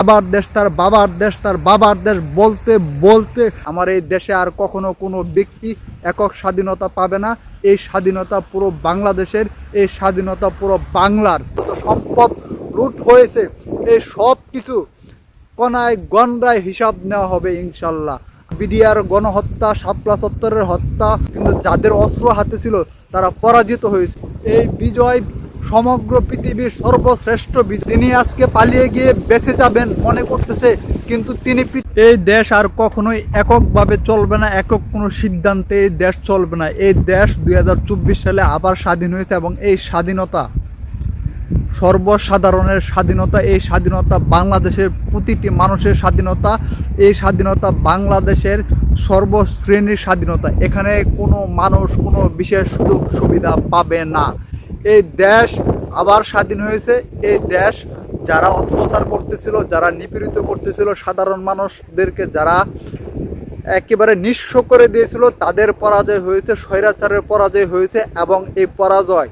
বাবার দেশ তার বাবার দেশ তার বাবার দেশ বলতে বলতে আমার এই দেশে আর কখনো কোনো ব্যক্তি একক স্বাধীনতা পাবে না। এই স্বাধীনতা পুরো বাংলাদেশের, এই স্বাধীনতা পুরো বাংলার। যত সম্পদ লুট হয়েছে এই সব কিছু কণায় গণরায় হিসাব নেওয়া হবে ইনশাল্লাহ। বিডিআর গণহত্যা, শাপলা চত্বরের হত্যা, কিন্তু যাদের অস্ত্র হাতে ছিল তারা পরাজিত হয়েছে। এই বিজয় সমগ্র পৃথিবীর সর্বশ্রেষ্ঠ বিজয়। তিনি আজকে পালিয়ে গিয়ে বেঁচে যাবেন মনে করতেছে, কিন্তু তিনি এই দেশ আর কখনোই এককভাবে চলবে না, একক কোনো সিদ্ধান্তে এই দেশ চলবে না। এই দেশ 2024 সালে আবার স্বাধীন হয়েছে এবং এই স্বাধীনতা সর্বসাধারণের স্বাধীনতা। এই স্বাধীনতা বাংলাদেশের প্রতিটি মানুষের স্বাধীনতা। এই স্বাধীনতা বাংলাদেশের সর্বশ্রেণীর স্বাধীনতা। এখানে কোনো মানুষ কোনো বিশেষ সুযোগ সুবিধা পাবে না। এই দেশ আবার স্বাধীন হয়েছে। এই দেশ যারা অত্যাচার করতেছিল, যারা নিপীড়িত করতেছিল সাধারণ মানুষদেরকে, যারা একেবারে নিঃস্ব করে দিয়েছিল, তাদের পরাজয় হয়েছে, স্বৈরাচারের পরাজয় হয়েছে। এবং এই পরাজয়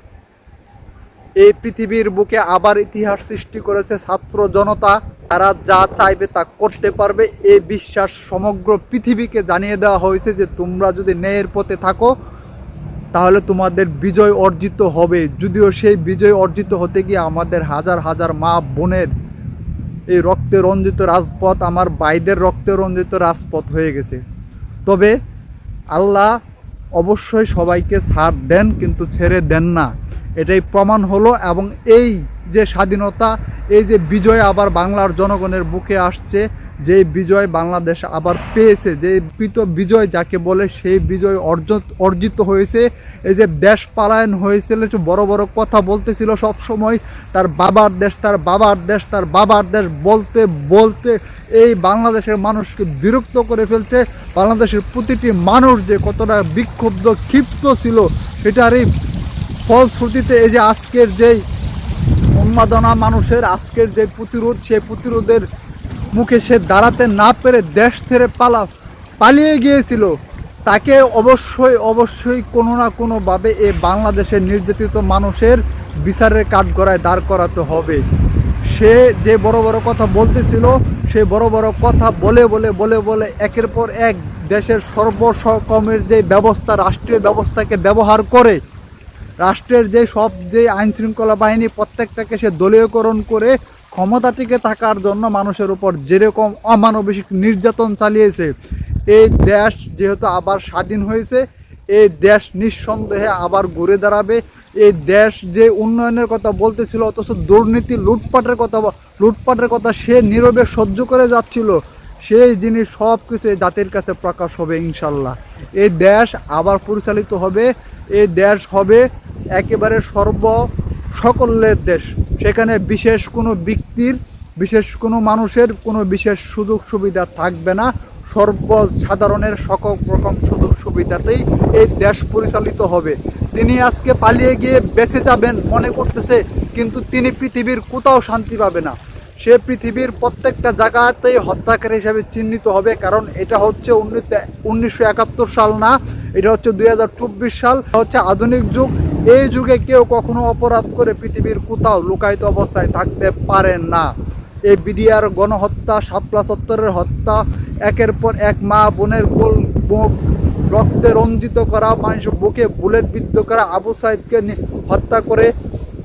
এই পৃথিবীর বুকে আবার ইতিহাস সৃষ্টি করেছে ছাত্র জনতা। তারা যা চাইবে তা করতে পারবে, এই বিশ্বাস সমগ্র পৃথিবীকে জানিয়ে দেওয়া হয়েছে যে তোমরা যদি ন্যায়ের পথে থাকো তাহলে তোমাদের বিজয় অর্জিত হবে। যদিও সেই বিজয় অর্জিত হতে গিয়ে আমাদের হাজার হাজার মা বোনের এই রক্তে রঞ্জিত রাজপথ আমার ভাইদের রক্তে রঞ্জিত রাজপথ হয়ে গেছে। তবে আল্লাহ অবশ্যই সবাইকে ছাড় দেন, কিন্তু ছেড়ে দেন না, এটাই প্রমাণ হলো। এবং এই যে স্বাধীনতা, এই যে বিজয় আবার বাংলার জনগণের বুকে আসছে, যে বিজয় বাংলাদেশ আবার পেয়েছে, যে কৃত বিজয় যাকে বলে, সেই বিজয় অর্জিত হয়েছে। এই যে দেশ পালায়ন হয়েছিল, বড় বড় কথা বলতেছিল সব সময়, তার বাবার দেশ তার বাবার দেশ তার বাবার দেশ বলতে বলতে এই বাংলাদেশের মানুষকে বিরক্ত করে ফেলছে। বাংলাদেশের প্রতিটি মানুষ যে কতটা বিক্ষুব্ধ ক্ষিপ্ত ছিল সেটারই ফলশ্রুতিতে এই যে আজকের যেই উন্মাদনা মানুষের, আজকের যে প্রতিরোধ, সেই প্রতিরোধের মুখে সে দাঁড়াতে না পেরে দেশ ছেড়ে পালিয়ে গিয়েছিল। তাকে অবশ্যই অবশ্যই কোনো না কোনোভাবে এই বাংলাদেশের নির্যাতিত মানুষের বিচারের কাঠগড়ায় দাঁড় করাতে হবে। সে যে বড় বড় কথা বলতেছিল, সেই বড় বড় কথা বলে বলে বলে বলে একের পর এক দেশের সর্বরকমের যে ব্যবস্থা, রাষ্ট্রীয় ব্যবস্থাকে ব্যবহার করে, রাষ্ট্রের যে আইন শৃঙ্খলা বাহিনী প্রত্যেকটাকে সে দলীয়করণ করে ক্ষমতা টিকে থাকার জন্য মানুষের উপর যেরকম অমানবিক নির্যাতন চালিয়েছে। এই দেশ যেহেতু আবার স্বাধীন হয়েছে, এই দেশ নিঃসন্দেহে আবার ঘুরে দাঁড়াবে। এই দেশ যে উন্নয়নের কথা বলতেছিল, অথচ দুর্নীতি লুটপাটের কথা সে নীরবে সহ্য করে যাচ্ছিল, সেই জিনিস সব কিছু জাতির কাছে প্রকাশ হবে ইনশাল্লাহ। এই দেশ আবার পরিচালিত হবে। এই দেশ হবে একেবারে সকলের দেশ। সেখানে বিশেষ কোনো ব্যক্তির, বিশেষ কোনো মানুষের কোনো বিশেষ সুযোগ সুবিধা থাকবে না। সর্বসাধারণের সকল রকম সুযোগ সুবিধাতেই এই দেশ পরিচালিত হবে। তিনি আজকে পালিয়ে গিয়ে বেঁচে যাবেন মনে করতেছে, কিন্তু তিনি পৃথিবীর কোথাও শান্তি পাবে না। সে পৃথিবীর প্রত্যেকটা জায়গাতেই হত্যাকারী হিসাবে চিহ্নিত হবে। কারণ এটা হচ্ছে 1971 সাল না, এটা হচ্ছে 2024 সাল, হচ্ছে আধুনিক যুগ। এই যুগে কেউ কখনো অপরাধ করে পৃথিবীর কোথাও লুকায়িত অবস্থায় থাকতে পারে না। এই বিডিআর গণহত্যা, শাপলা চত্বরের হত্যা, একের পর এক মা বোনের রক্তে রঞ্জিত করা, মানুষের বুকে বুলেট বিদ্ধ করা, আবু সাইদকে হত্যা করে,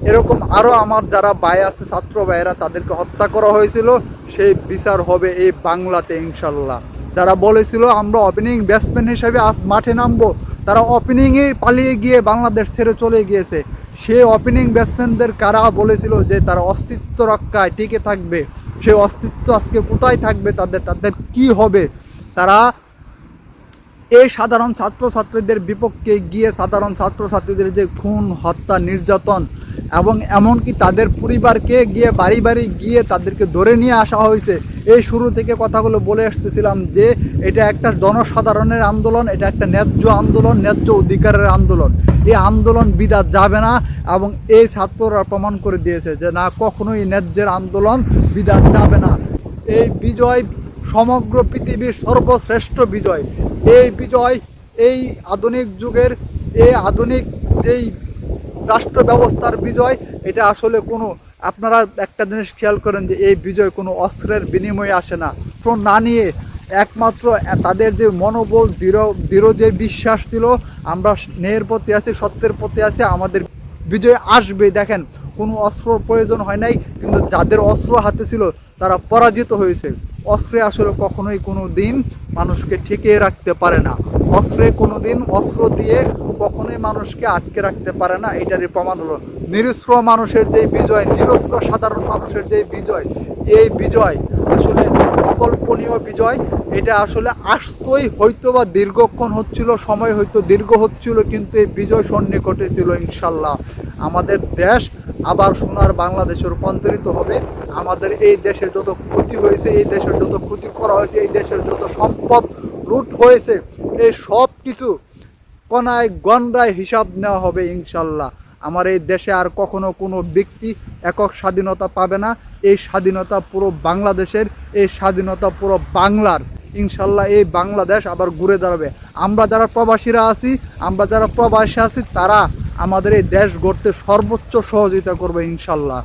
এরকম আরও আমার যারা ভাই আছে, ছাত্র ভাইয়েরা, তাদেরকে হত্যা করা হয়েছিল। সেই বিচার হবে এই বাংলাতে ইনশাল্লাহ। যারা বলেছিল আমরা ওপেনিং ব্যাটসম্যান হিসেবে আজ মাঠে নামবো, তারা ওপেনিংয়ে পালিয়ে গিয়ে বাংলাদেশ ছেড়ে চলে গিয়েছে। সেই ওপেনিং ব্যাটসম্যানদের কারা বলেছিল যে তারা অস্তিত্ব রক্ষায় টিকে থাকবে, সেই অস্তিত্ব আজকে কোথায় থাকবে তাদের কি হবে? তারা এই সাধারণ ছাত্রছাত্রীদের বিপক্ষে গিয়ে সাধারণ ছাত্রছাত্রীদের যে খুন, হত্যা, নির্যাতন এবং এমনকি তাদের পরিবারকে গিয়ে বাড়ি বাড়ি গিয়ে তাদেরকে ধরে নিয়ে আসা হয়েছে। এই শুরু থেকে কথাগুলো বলে আসতেছিলাম যে এটা একটা জনসাধারণের আন্দোলন, এটা একটা ন্যায্য আন্দোলন, ন্যায্য অধিকারের আন্দোলন। এই আন্দোলন বিদাত যাবে না এবং এই ছাত্ররা প্রমাণ করে দিয়েছে যে না, কখনোই ন্যায্যের আন্দোলন বিদাত যাবে না। এই বিজয় সমগ্র পৃথিবীর সর্বশ্রেষ্ঠ বিজয়। এই বিজয় এই আধুনিক যুগের, এই আধুনিক যেই রাষ্ট্র ব্যবস্থার বিজয়, এটা আসলে কোনো আপনারা একটা জিনিস খেয়াল করেন যে এই বিজয় কোনো অস্ত্রের বিনিময়ে আসে না, তো না নিয়ে একমাত্র তাদের যে মনোবল, দৃঢ় যে বিশ্বাস ছিল, আমরা ন্যায়ের প্রতি আছি, সত্যের প্রতি আছি, আমাদের বিজয় আসবে। দেখেন, কোনো অস্ত্র প্রয়োজন হয় নাই, কিন্তু যাদের অস্ত্র হাতে ছিল তারা পরাজিত হয়েছে। অস্ত্রে আসলে কখনোই কোনো দিন মানুষকে ঠেকিয়ে রাখতে পারে না। অস্ত্র দিয়ে কখনোই মানুষকে আটকে রাখতে পারে না। এটারই প্রমাণ হলো নিরস্ত্র মানুষের যে বিজয়, নিরস্ত্র সাধারণ মানুষের যে বিজয়, এই বিজয় আসলে অকল্পনীয় বিজয়। এটা আসলে আসতই হয়তো বা দীর্ঘক্ষণ হচ্ছিল, সময় হয়তো দীর্ঘ হচ্ছিল, কিন্তু এই বিজয় সন্নিকটে ছিল। ইনশাল্লাহ আমাদের দেশ আবার সোনার বাংলাদেশে রূপান্তরিত হবে। আমাদের এই দেশের যত ক্ষতি হয়েছে, এই দেশের যত ক্ষতি করা হয়েছে, এই দেশের যত সম্পদ লুট হয়েছে, এই সব কিছু কণায় গণরায় হিসাব নেওয়া হবে ইনশাল্লাহ। আমার এই দেশে আর কখনো কোনো ব্যক্তি একক স্বাধীনতা পাবে না। এই স্বাধীনতা পুরো বাংলাদেশের, এই স্বাধীনতা পুরো বাংলার। ইনশাল্লাহ এই বাংলাদেশ আবার ঘুরে দাঁড়াবে। আমরা যারা প্রবাসীরা আছি, আমরা যারা প্রবাসী আছি, তারা আমাদের এই দেশ গড়তে সর্বোচ্চ সহযোগিতা করবে ইনশাল্লাহ।